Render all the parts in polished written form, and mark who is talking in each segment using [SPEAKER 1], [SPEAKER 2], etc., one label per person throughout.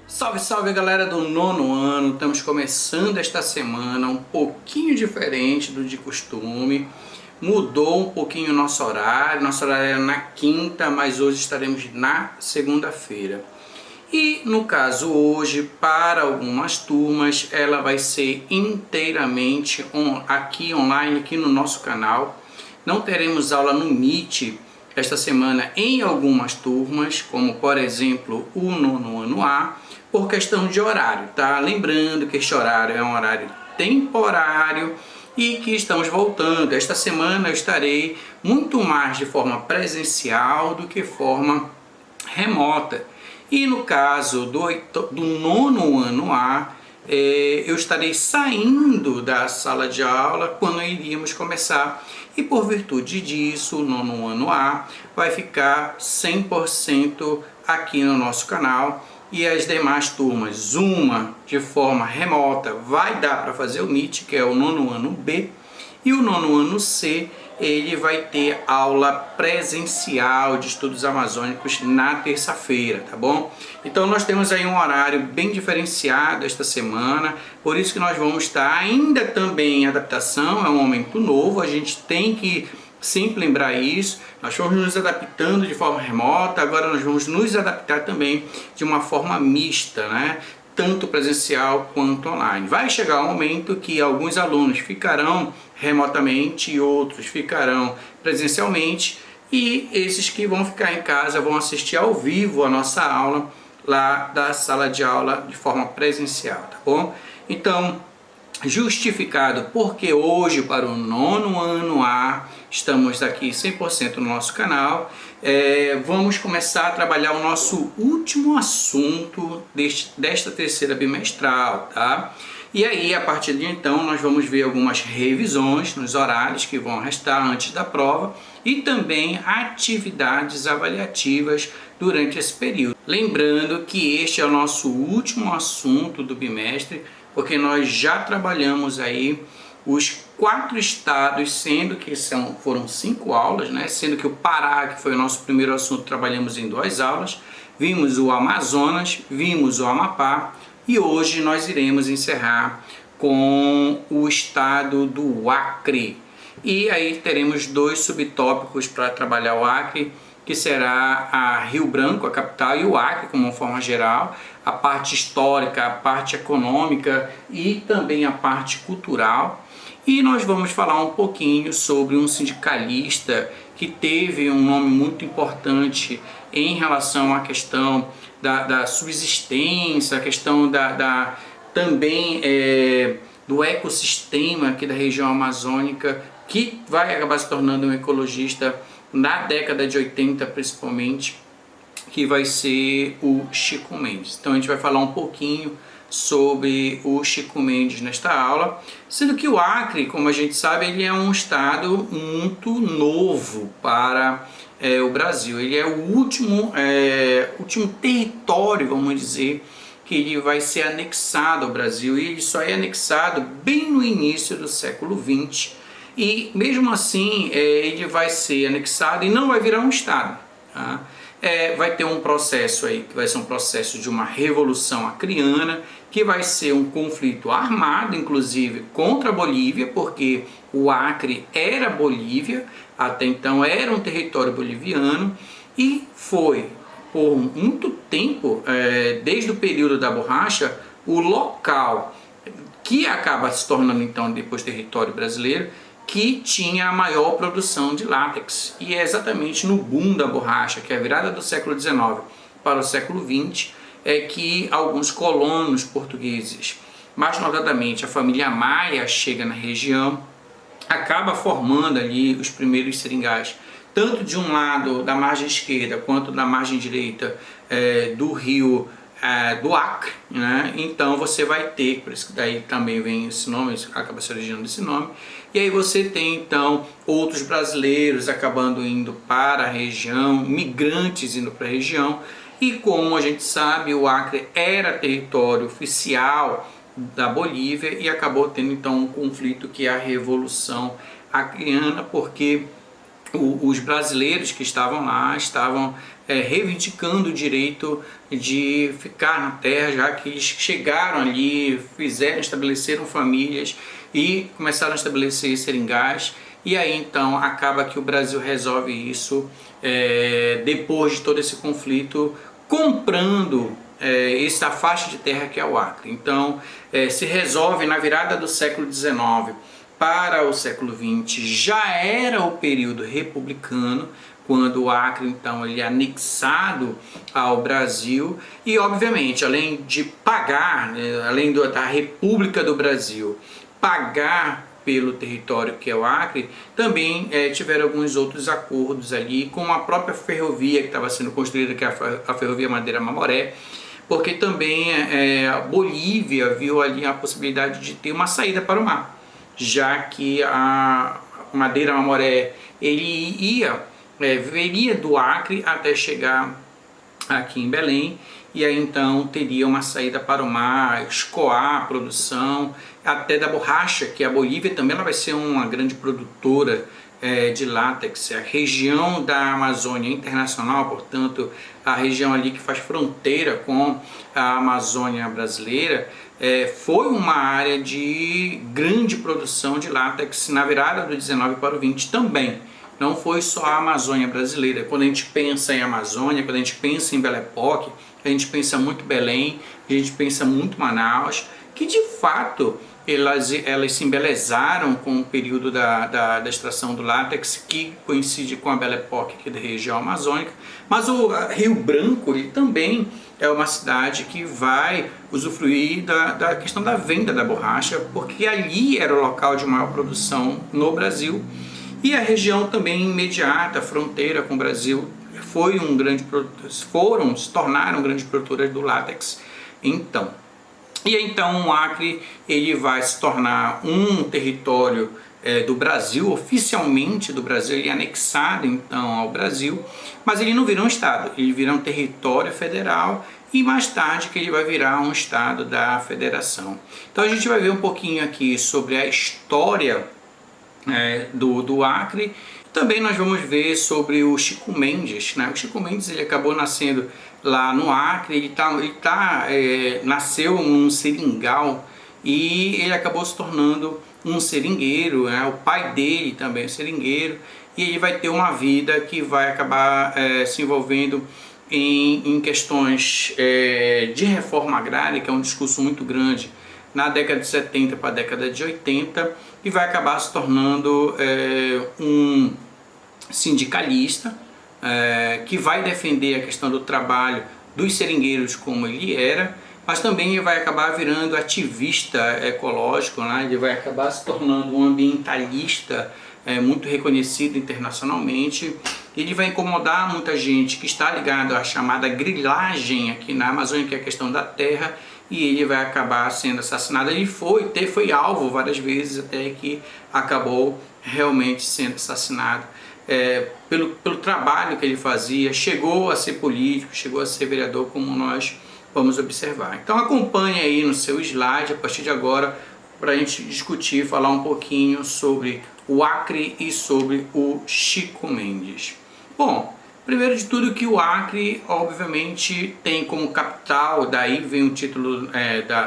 [SPEAKER 1] Salve, salve galera do nono ano, estamos começando esta semana um pouquinho diferente do de costume. Mudou um pouquinho o nosso horário era na quinta, mas hoje estaremos na segunda-feira. E no caso hoje, para algumas turmas, ela vai ser inteiramente aqui online, aqui no nosso canal. Não teremos aula no Meet esta semana em algumas turmas, como por exemplo o nono ano A, por questão de horário, tá? Lembrando que este horário é um horário temporário e que estamos voltando. Esta semana eu estarei muito mais de forma presencial do que forma remota. E no caso do nono ano A, eu estarei saindo da sala de aula quando iríamos começar. E por virtude disso, o nono ano A vai ficar 100% aqui no nosso canal. E as demais turmas, uma de forma remota, vai dar para fazer o Meet, que é o nono ano B. E o nono ano C, ele vai ter aula presencial de estudos amazônicos na terça-feira, tá bom? Então nós temos aí um horário bem diferenciado esta semana, por isso que nós vamos estar ainda também em adaptação, é um momento novo, a gente tem que sempre lembrar isso. Nós fomos nos adaptando de forma remota, agora nós vamos nos adaptar também de uma forma mista, né? Tanto presencial quanto online. Vai chegar um momento que alguns alunos ficarão remotamente e outros ficarão presencialmente, e esses que vão ficar em casa vão assistir ao vivo a nossa aula lá da sala de aula de forma presencial, tá bom? Então, justificado porque hoje para o nono ano A estamos aqui 100% no nosso canal, vamos começar a trabalhar o nosso último assunto desta terceira bimestral, tá? E aí a partir de então nós vamos ver algumas revisões nos horários que vão restar antes da prova e também atividades avaliativas durante esse período. Lembrando que este é o nosso último assunto do bimestre, porque nós já trabalhamos aí os 4 estados, sendo que foram 5 aulas, né? Sendo que o Pará, que foi o nosso primeiro assunto, trabalhamos em 2 aulas, vimos o Amazonas, vimos o Amapá, e hoje nós iremos encerrar com o estado do Acre. E aí teremos 2 subtópicos para trabalhar o Acre, que será a Rio Branco, a capital, e o Acre, como uma forma geral, a parte histórica, a parte econômica e também a parte cultural. E nós vamos falar um pouquinho sobre um sindicalista que teve um nome muito importante em relação à questão da subsistência, a questão também do ecossistema aqui da região amazônica, que vai acabar se tornando um ecologista na década de 80 principalmente, que vai ser o Chico Mendes. Então a gente vai falar um pouquinho sobre o Chico Mendes nesta aula, sendo que o Acre, como a gente sabe, ele é um estado muito novo para o Brasil. Ele é o último território, vamos dizer, que ele vai ser anexado ao Brasil, e ele só é anexado bem no início do século XX, e mesmo assim ele vai ser anexado e não vai virar um estado, tá? Vai ter um processo aí, que vai ser um processo de uma revolução acreana, que vai ser um conflito armado, inclusive, contra a Bolívia, porque o Acre era Bolívia, até então era um território boliviano, e foi, por muito tempo, desde o período da borracha, o local que acaba se tornando, então, depois território brasileiro, que tinha a maior produção de látex. E é exatamente no boom da borracha, que é a virada do século XIX para o século XX, que alguns colonos portugueses, mais notadamente a família Maia, chega na região, acaba formando ali os primeiros seringais, tanto de um lado da margem esquerda quanto da margem direita do rio do Acre, né? Então você vai ter, por isso que daí também vem esse nome, acaba se originando desse nome, e aí você tem então outros brasileiros acabando indo para a região, migrantes indo para a região, e como a gente sabe, o Acre era território oficial da Bolívia e acabou tendo então um conflito que é a Revolução Acreana, porque os brasileiros que estavam lá estavam reivindicando o direito de ficar na terra, já que eles chegaram ali, estabeleceram famílias e começaram a estabelecer seringais. E aí então acaba que o Brasil resolve isso depois de todo esse conflito, comprando essa faixa de terra que é o Acre. Então se resolve na virada do século XIX para o século XX. Já era o período republicano, quando o Acre então ele é anexado ao Brasil, e obviamente além de pagar, além da República do Brasil pagar pelo território que é o Acre, também tiveram alguns outros acordos ali com a própria ferrovia que estava sendo construída, que é a ferrovia Madeira-Mamoré, porque também a Bolívia viu ali a possibilidade de ter uma saída para o mar, já que a Madeira-Mamoré ele viria do Acre até chegar aqui em Belém, e aí então teria uma saída para o mar, escoar a produção até da borracha, que a Bolívia também ela vai ser uma grande produtora de látex. A região da Amazônia Internacional, portanto a região ali que faz fronteira com a Amazônia brasileira, foi uma área de grande produção de látex na virada do 19 para o 20 também. Não foi só a Amazônia brasileira. Quando a gente pensa em Amazônia, quando a gente pensa em Belle Époque, a gente pensa muito Belém, a gente pensa muito Manaus, que de fato elas se embelezaram com o período da extração do látex, que coincide com a Belle Époque aqui da região amazônica. Mas o Rio Branco ele também é uma cidade que vai usufruir da questão da venda da borracha, porque ali era o local de maior produção no Brasil. E a região também imediata, fronteira com o Brasil, se tornaram grandes produtoras do látex. Então, o Acre ele vai se tornar um território do Brasil, oficialmente do Brasil, ele é anexado então ao Brasil, mas ele não virá um estado, ele virá um território federal, e mais tarde que ele vai virar um estado da federação. Então a gente vai ver um pouquinho aqui sobre a história do Acre. Também nós vamos ver sobre o Chico Mendes, né? O Chico Mendes ele acabou nascendo lá no Acre, nasceu num seringal e ele acabou se tornando um seringueiro, né? O pai dele também é seringueiro, e ele vai ter uma vida que vai acabar se envolvendo em questões de reforma agrária, que é um discurso muito grande na década de 70 para a década de 80, e vai acabar se tornando um sindicalista que vai defender a questão do trabalho dos seringueiros como ele era, mas também ele vai acabar virando ativista ecológico, né? Ele vai acabar se tornando um ambientalista muito reconhecido internacionalmente. Ele vai incomodar muita gente que está ligada à chamada grilagem aqui na Amazônia, que é a questão da terra, e ele vai acabar sendo assassinado. Ele foi alvo várias vezes, até que acabou realmente sendo assassinado pelo trabalho que ele fazia. Chegou a ser político, chegou a ser vereador, como nós vamos observar. Então acompanhe aí no seu slide, a partir de agora, para a gente discutir, falar um pouquinho sobre o Acre e sobre o Chico Mendes. Bom, primeiro de tudo que o Acre, obviamente, tem como capital, daí vem o título,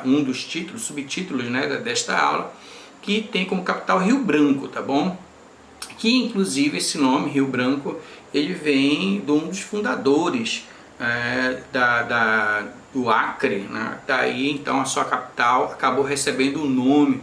[SPEAKER 1] um dos títulos, subtítulos, né, desta aula, que tem como capital Rio Branco, tá bom? Que inclusive esse nome, Rio Branco, ele vem de um dos fundadores do Acre, né? Daí então a sua capital acabou recebendo o nome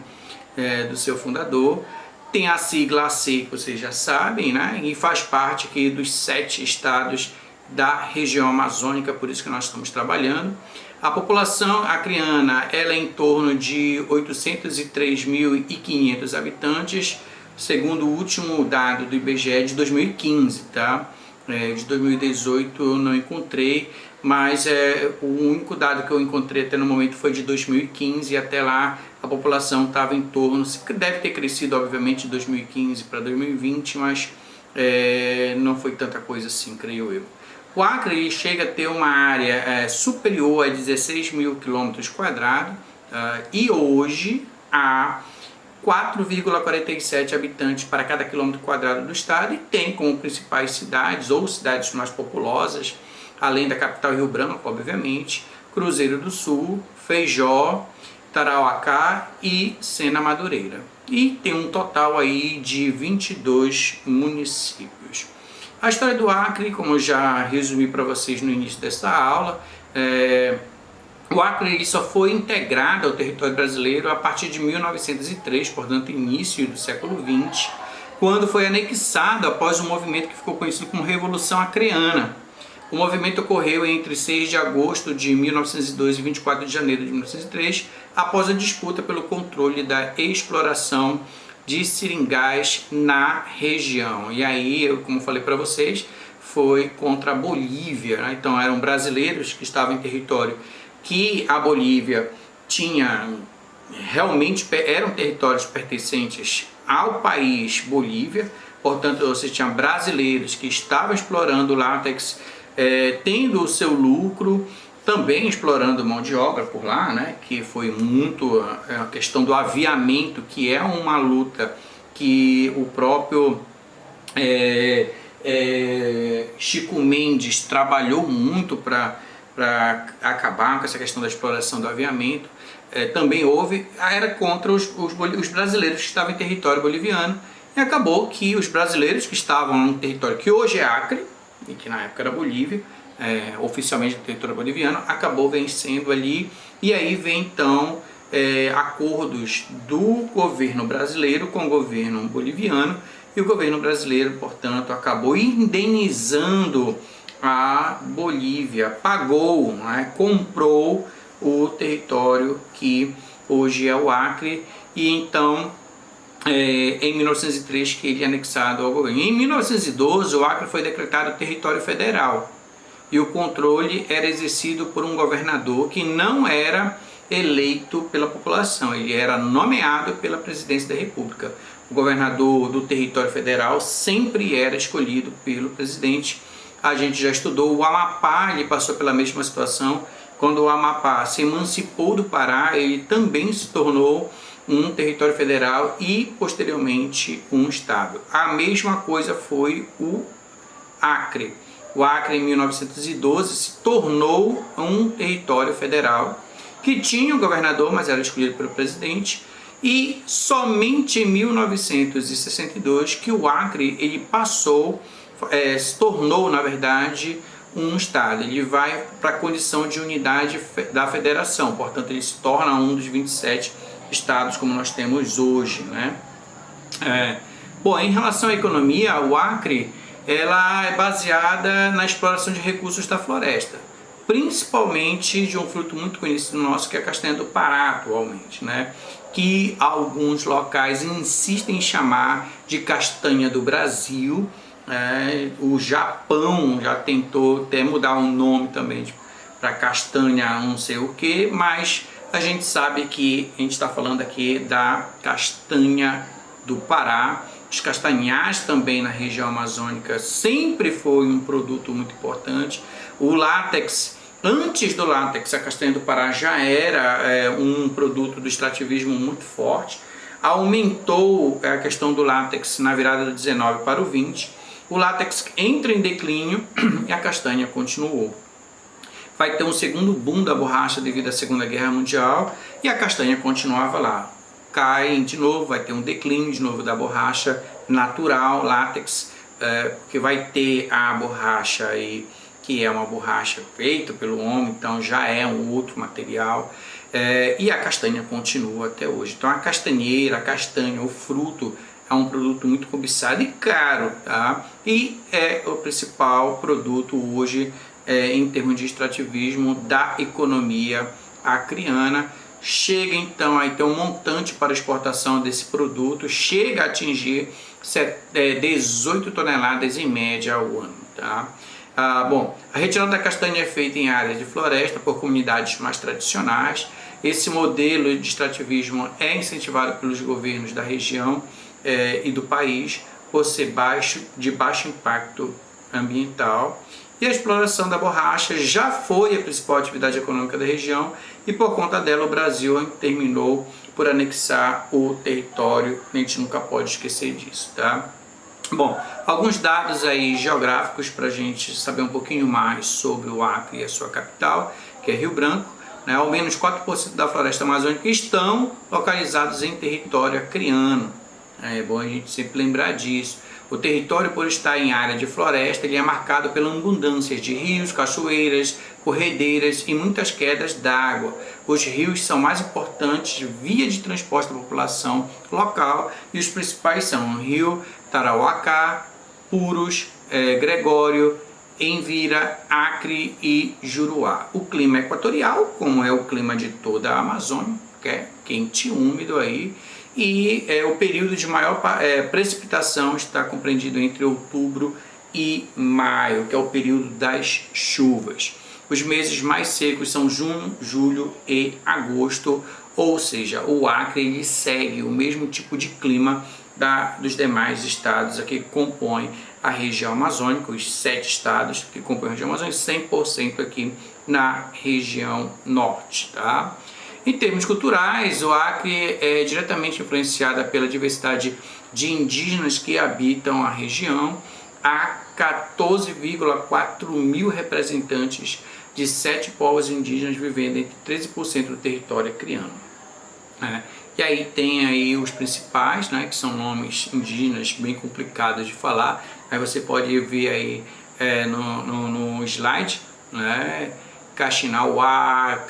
[SPEAKER 1] do seu fundador. Tem a sigla AC, que vocês já sabem, né? E faz parte aqui dos 7 estados da região amazônica, por isso que nós estamos trabalhando. A população acreana ela é em torno de 803.500 habitantes, segundo o último dado do IBGE de 2015, tá? De 2018 eu não encontrei, mas o único dado que eu encontrei até no momento foi de 2015, e até lá a população estava em torno, deve ter crescido obviamente de 2015 para 2020, mas não foi tanta coisa assim, creio eu. O Acre chega a ter uma área superior a 16.000 km², e hoje há 4,47 habitantes para cada quilômetro quadrado do estado e tem como principais cidades ou cidades mais populosas, além da capital Rio Branco, obviamente, Cruzeiro do Sul, Feijó, Tarauacá e Sena Madureira. E tem um total aí de 22 municípios. A história do Acre, como eu já resumi para vocês no início dessa aula, o Acre ele só foi integrado ao território brasileiro a partir de 1903, portanto início do século XX, quando foi anexado após um movimento que ficou conhecido como Revolução Acreana. O movimento ocorreu entre 6 de agosto de 1902 e 24 de janeiro de 1903, após a disputa pelo controle da exploração de seringais na região. E aí, como falei para vocês, foi contra a Bolívia, né? Então eram brasileiros que estavam em território que a Bolívia tinha, realmente eram territórios pertencentes ao país Bolívia, portanto você tinha brasileiros que estavam explorando o látex, tendo o seu lucro, também explorando mão de obra por lá, né? Que foi muito a questão do aviamento, que é uma luta que o próprio Chico Mendes trabalhou muito para acabar com essa questão da exploração do aviamento. Também era contra os brasileiros que estavam em território boliviano, e acabou que os brasileiros que estavam no território que hoje é Acre, e que na época era Bolívia, oficialmente no território boliviano, acabou vencendo ali, e aí vem então acordos do governo brasileiro com o governo boliviano, e o governo brasileiro, portanto, acabou indenizando a Bolívia, pagou, né, comprou o território que hoje é o Acre, e então em 1903 que ele é anexado ao governo. Em 1912 o Acre foi decretado território federal e o controle era exercido por um governador que não era eleito pela população, ele era nomeado pela presidência da República. O governador do território federal sempre era escolhido pelo presidente. A gente já estudou o Amapá, ele passou pela mesma situação. Quando o Amapá se emancipou do Pará, ele também se tornou um território federal e posteriormente um estado. A mesma coisa foi o Acre. O Acre em 1912 se tornou um território federal que tinha um governador, mas era escolhido pelo presidente, e somente em 1962 que o Acre ele passou, se tornou na verdade um estado. Ele vai para a condição de unidade da federação, portanto ele se torna um dos 27 estados como nós temos hoje, né? Bom, em relação à economia, o Acre ela é baseada na exploração de recursos da floresta, principalmente de um fruto muito conhecido nosso que é a castanha do Pará atualmente, né? Que alguns locais insistem em chamar de castanha do Brasil. O Japão já tentou até mudar o nome também para castanha não sei o que, mas a gente sabe que a gente está falando aqui da castanha do Pará. Os castanhais também na região amazônica sempre foi um produto muito importante. O látex, antes do látex, a castanha do Pará já era um produto do extrativismo muito forte. Aumentou a questão do látex na virada do 19 para o 20. O látex entra em declínio e a castanha continuou. Vai ter um segundo boom da borracha devido à Segunda Guerra Mundial e a castanha continuava lá. Cai de novo, vai ter um declínio de novo da borracha natural, látex, que vai ter a borracha aí, que é uma borracha feita pelo homem, então já é um outro material, e a castanha continua até hoje. Então a castanheira, a castanha, o fruto é um produto muito cobiçado e caro, tá? E é o principal produto hoje em termos de extrativismo da economia acreana. Chega então a ter um montante para exportação desse produto, chega a atingir 18 toneladas em média ao ano, tá? Bom, a retirada da castanha é feita em áreas de floresta por comunidades mais tradicionais. Esse modelo de extrativismo é incentivado pelos governos da região e do país por ser de baixo impacto ambiental e a exploração da borracha já foi a principal atividade econômica da região e por conta dela o Brasil terminou por anexar o território, a gente nunca pode esquecer disso, tá? Bom, alguns dados aí geográficos para a gente saber um pouquinho mais sobre o Acre e a sua capital, que é Rio Branco, né? Ao menos 4% da floresta amazônica estão localizados em território acreano. É bom a gente sempre lembrar disso. O território, por estar em área de floresta, ele é marcado pela abundância de rios, cachoeiras, corredeiras e muitas quedas d'água. Os rios são mais importantes via de transporte da população local e os principais são o rio Tarauacá, Purus, Gregório, Envira, Acre e Juruá. O clima é equatorial, como é o clima de toda a Amazônia, que é quente e úmido aí, e o período de maior precipitação está compreendido entre outubro e maio, que é o período das chuvas. Os meses mais secos são junho, julho e agosto, ou seja, o Acre ele segue o mesmo tipo de clima dos demais estados aqui que compõem a região amazônica, os 7 estados que compõem a região amazônica, 100% aqui na região norte, tá? Em termos culturais, o Acre é diretamente influenciada pela diversidade de indígenas que habitam a região. Há 14,4 mil representantes de 7 povos indígenas vivendo entre 13% do território acreano. E aí tem aí os principais, né, que são nomes indígenas bem complicados de falar. Aí você pode ver aí no slide, né, Kaxinawá,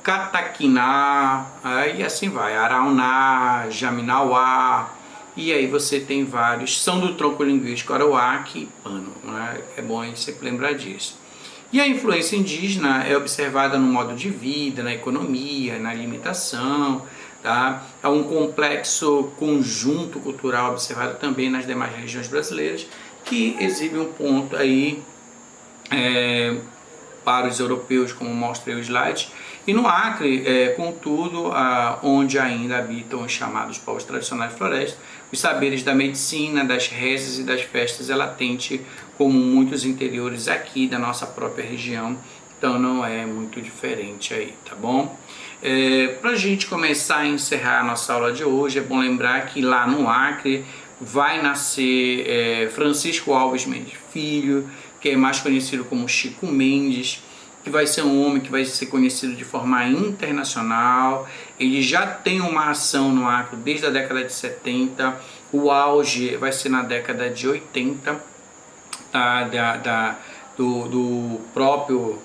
[SPEAKER 1] Cataquiná, e assim vai, Arauná, Jaminauá, e aí você tem vários, são do tronco linguístico Arawak e Pano, né? É bom a gente sempre lembrar disso. E a influência indígena é observada no modo de vida, na economia, na alimentação, tá? É um complexo conjunto cultural observado também nas demais regiões brasileiras, que exibe um ponto aí para os europeus, como mostra aí o slide. E no Acre, contudo, onde ainda habitam os chamados povos tradicionais de floresta, os saberes da medicina, das rezas e das festas é latente, como muitos interiores aqui da nossa própria região, então não é muito diferente aí, tá bom? Para a gente começar a encerrar a nossa aula de hoje, é bom lembrar que lá no Acre vai nascer Francisco Alves Mendes Filho, que é mais conhecido como Chico Mendes, que vai ser um homem que vai ser conhecido de forma internacional. Ele já tem uma ação no Acre desde a década de 70, o auge vai ser na década de 80, tá? do próprio,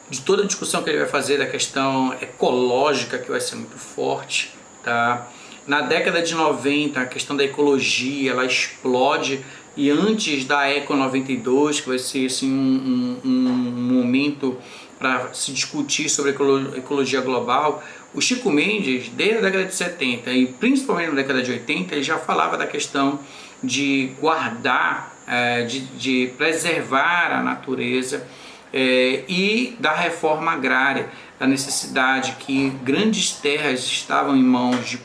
[SPEAKER 1] de toda a discussão que ele vai fazer da questão ecológica, que vai ser muito forte, tá? Na década de 90, a questão da ecologia, ela explode. E antes da Eco 92, que vai ser assim, um momento para se discutir sobre ecologia global, o Chico Mendes, desde a década de 70 e principalmente na década de 80, ele já falava da questão de guardar, de preservar a natureza e da reforma agrária, a necessidade que grandes terras estavam em mãos de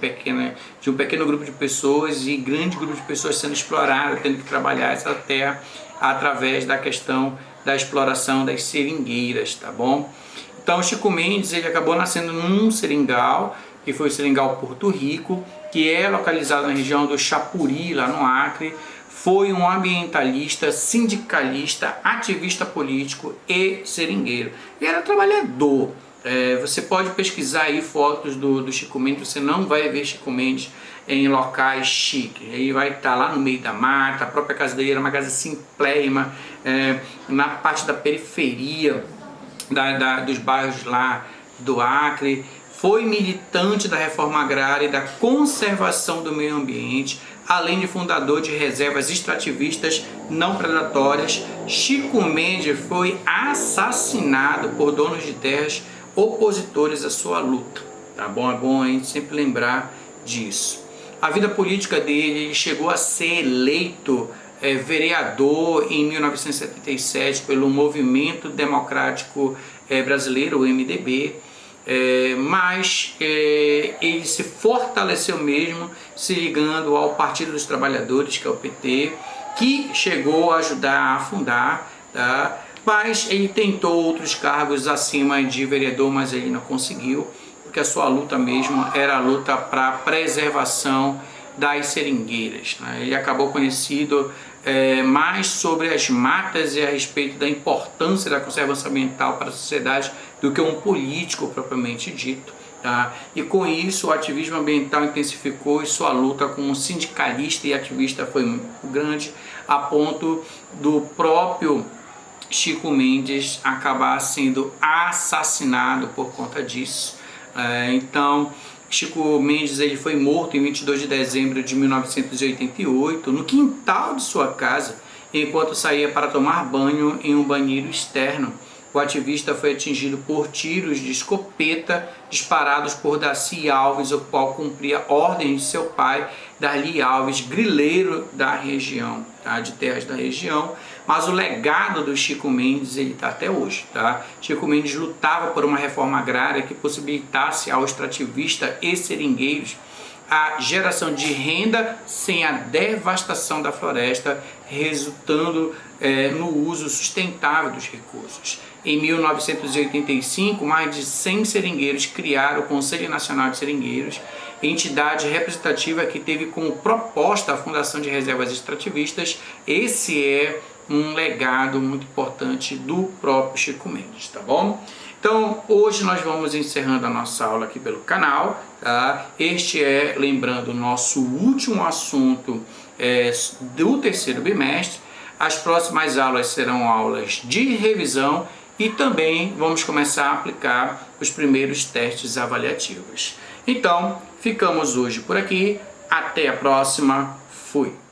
[SPEAKER 1] um pequeno grupo de pessoas e grande grupo de pessoas sendo exploradas, tendo que trabalhar essa terra através da questão da exploração das seringueiras, tá bom? Então, Chico Mendes ele acabou nascendo num seringal, que foi o Seringal Porto Rico, que é localizado na região do Chapuri, lá no Acre. Foi um ambientalista, sindicalista, ativista político e seringueiro. E era trabalhador. Você pode pesquisar aí fotos do Chico Mendes, você não vai ver Chico Mendes em locais chiques. Ele vai estar lá no meio da mata, a própria casa dele era uma casa simplérrima, na parte da periferia dos bairros lá do Acre. Foi militante da reforma agrária e da conservação do meio ambiente, além de fundador de reservas extrativistas não predatórias. Chico Mendes foi assassinado por donos de terras opositores à sua luta, tá bom? É bom a gente sempre lembrar disso. A vida política dele, ele chegou a ser eleito vereador em 1977 pelo Movimento Democrático Brasileiro, o MDB. mas ele se fortaleceu mesmo, se ligando ao Partido dos Trabalhadores, que é o PT, que chegou a ajudar a fundar, tá? Mas ele tentou outros cargos acima de vereador, mas ele não conseguiu, porque a sua luta mesmo era a luta para a preservação das seringueiras, né? Ele acabou conhecido mais sobre as matas e a respeito da importância da conservação ambiental para a sociedade do que um político propriamente dito, tá? E com isso o ativismo ambiental intensificou e sua luta como sindicalista e ativista foi muito grande, a ponto do próprio Chico Mendes acabar sendo assassinado por conta disso. Então, Chico Mendes ele foi morto em 22 de dezembro de 1988, no quintal de sua casa, enquanto saía para tomar banho em um banheiro externo. O ativista foi atingido por tiros de escopeta disparados por Darcy Alves, o qual cumpria ordens de seu pai, Darcy Alves, grileiro da região, tá? De terras da região. Mas o legado do Chico Mendes ele está até hoje, tá? Chico Mendes lutava por uma reforma agrária que possibilitasse ao extrativista e seringueiros a geração de renda sem a devastação da floresta, resultando no uso sustentável dos recursos. Em 1985, mais de 100 seringueiros criaram o Conselho Nacional de Seringueiros, entidade representativa que teve como proposta a fundação de reservas extrativistas. Esse é um legado muito importante do próprio Chico Mendes, tá bom? Então, hoje nós vamos encerrando a nossa aula aqui pelo canal, tá? Este é, lembrando, o nosso último assunto do terceiro bimestre. As próximas aulas serão aulas de revisão e também vamos começar a aplicar os primeiros testes avaliativos. Então, ficamos hoje por aqui. Até a próxima. Fui!